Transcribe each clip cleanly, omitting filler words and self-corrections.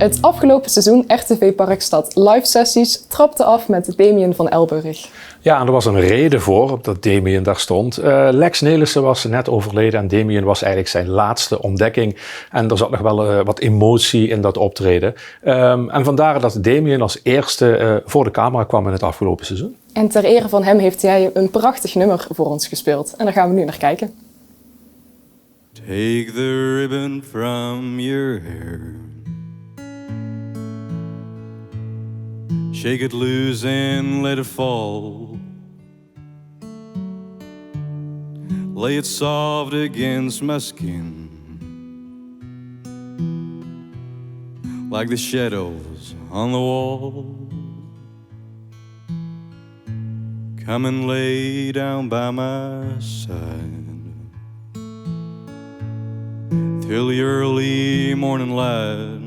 Het afgelopen seizoen RTV Parkstad Live Sessies trapte af met Damiën van Elburg. Ja, en er was een reden voor dat Damiën daar stond. Lex Nelissen was net overleden en Damiën was eigenlijk zijn laatste ontdekking. En er zat nog wel wat emotie in dat optreden. En vandaar dat Damiën als eerste voor de camera kwam in het afgelopen seizoen. En ter ere van hem heeft hij een prachtig nummer voor ons gespeeld. En daar gaan we nu naar kijken. Take the ribbon from your hair. Shake it loose and let it fall. Lay it soft against my skin, like the shadows on the wall. Come and lay down by my side till the early morning light.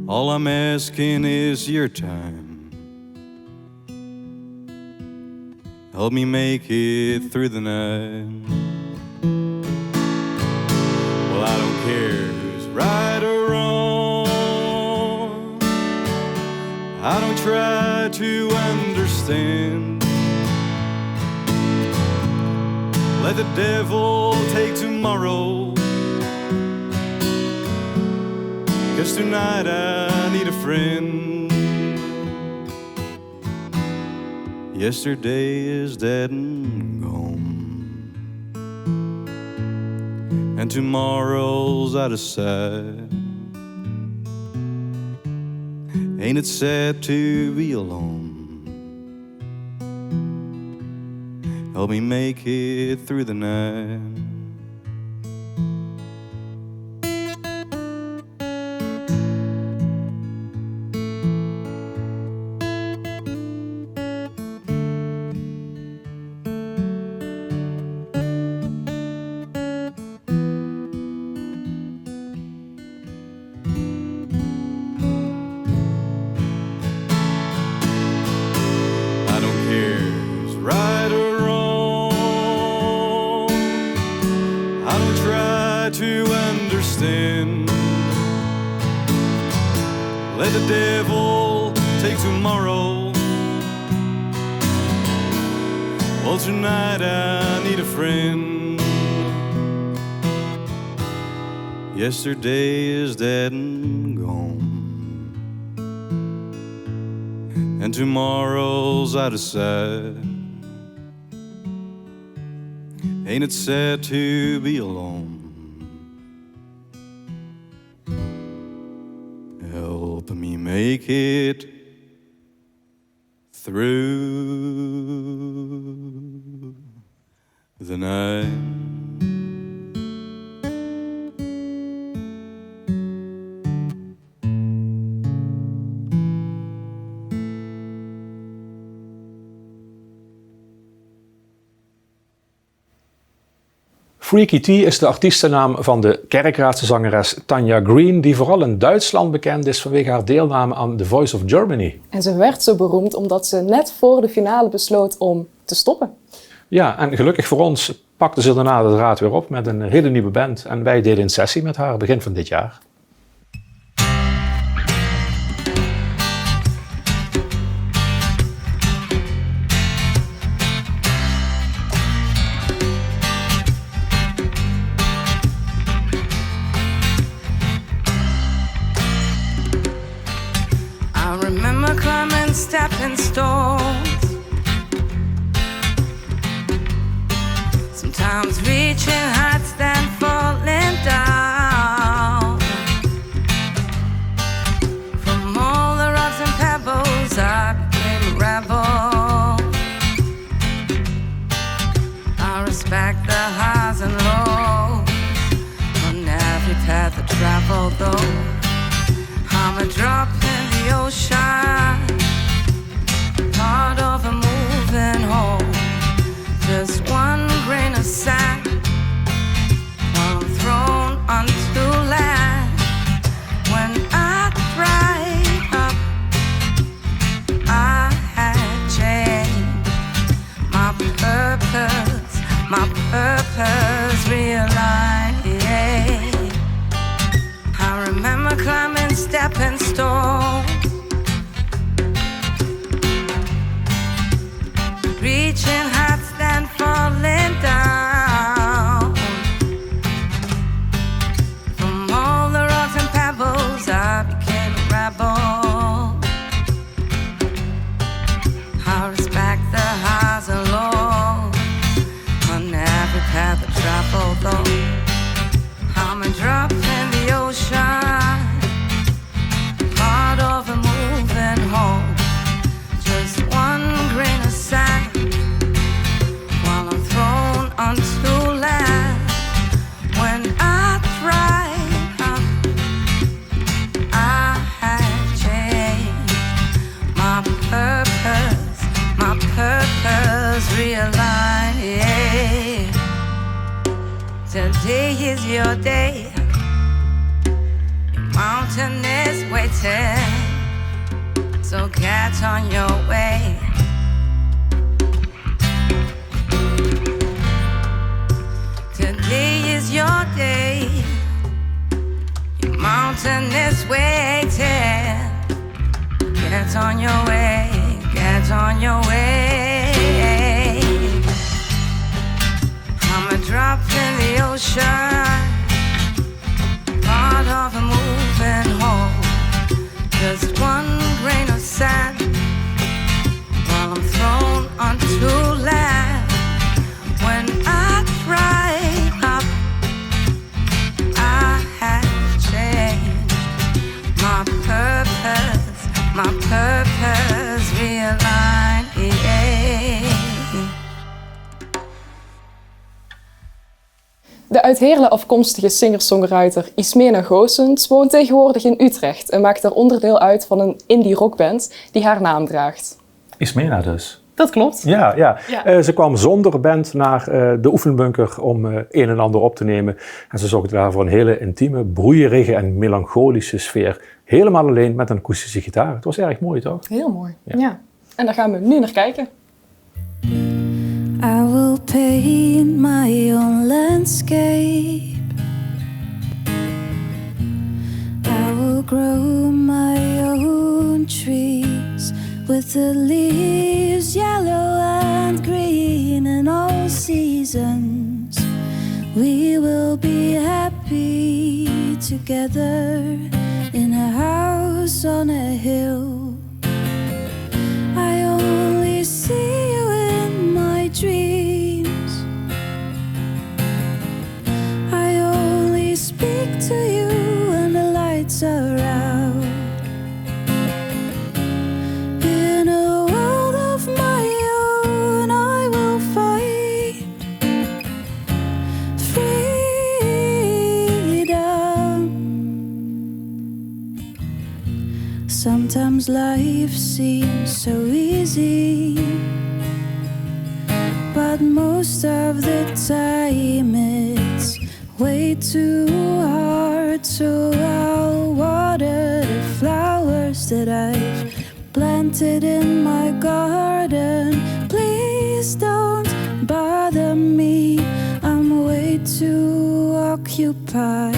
All I'm asking is your time. Help me make it through the night. Well, I don't care who's right or wrong. I don't try to understand. Let the devil take tomorrow, 'cause tonight I need a friend. Yesterday is dead and gone, and tomorrow's out of sight. Ain't it sad to be alone? Help me make it through the night. Let the devil take tomorrow. Well, tonight I need a friend. Yesterday is dead and gone, and tomorrow's out of sight. Ain't it sad to be alone? Help me make it through the night. Freaky T is de artiestennaam van de kerkraadse zangeres Tanja Green, die vooral in Duitsland bekend is vanwege haar deelname aan The Voice of Germany. En ze werd zo beroemd omdat ze net voor de finale besloot om te stoppen. Ja, en gelukkig voor ons pakte ze daarna de draad weer op met een hele nieuwe band. En wij deden een sessie met haar begin van dit jaar. Stepping stones, sometimes reaching heights, then falling down. From all the rocks and pebbles, I became a rebel. I respect the highs and lows on every path I travel, though I'm a drop in the ocean, part of a moving whole, just one grain of sand, while I'm thrown onto land. When I dried up, I had changed my purpose realized. climbing stepping stone, reaching heights then falling down. From all the rocks and pebbles I became a rebel. I respect the highs and lows on every path I travel though. I'm a drop in the ocean, part of a moving whole. Just one grain of sand while I'm thrown onto land. When I tried, I had changed my purpose realigned. Yeah. Today is your day. Your mountain is waiting, so get on your way. Today is your day. Your mountain is waiting. Get on your way. Get on your way. I'm a drop in the ocean, part of a moving whole. Just one grain of sand while I'm thrown onto land. When I tried up, I had changed my purpose realigned. Yeah. De uit Heerlen afkomstige singer-songwriter Ismena woont tegenwoordig in Utrecht en maakt daar onderdeel uit van een indie rockband die haar naam draagt. Ismena dus. Dat klopt. Ja. Ze kwam zonder band naar de Oefenbunker om een en ander op te nemen. En ze zorgde daar voor een hele intieme, broeierige en melancholische sfeer. Helemaal alleen met een akoestische gitaar. Het was erg mooi, toch? Heel mooi. Ja. En daar gaan we nu naar kijken. I will paint my own landscape. I will grow my own trees with the leaves yellow and green in all seasons. We will be happy together in a house on a hill. I only see you in my dreams. I only speak to you when the lights are out. In a world of my own, I will find freedom. Sometimes life seems so easy, but most of the time it's way too hard. So I'll water the flowers that I've planted in my garden. Please don't bother me, I'm way too occupied.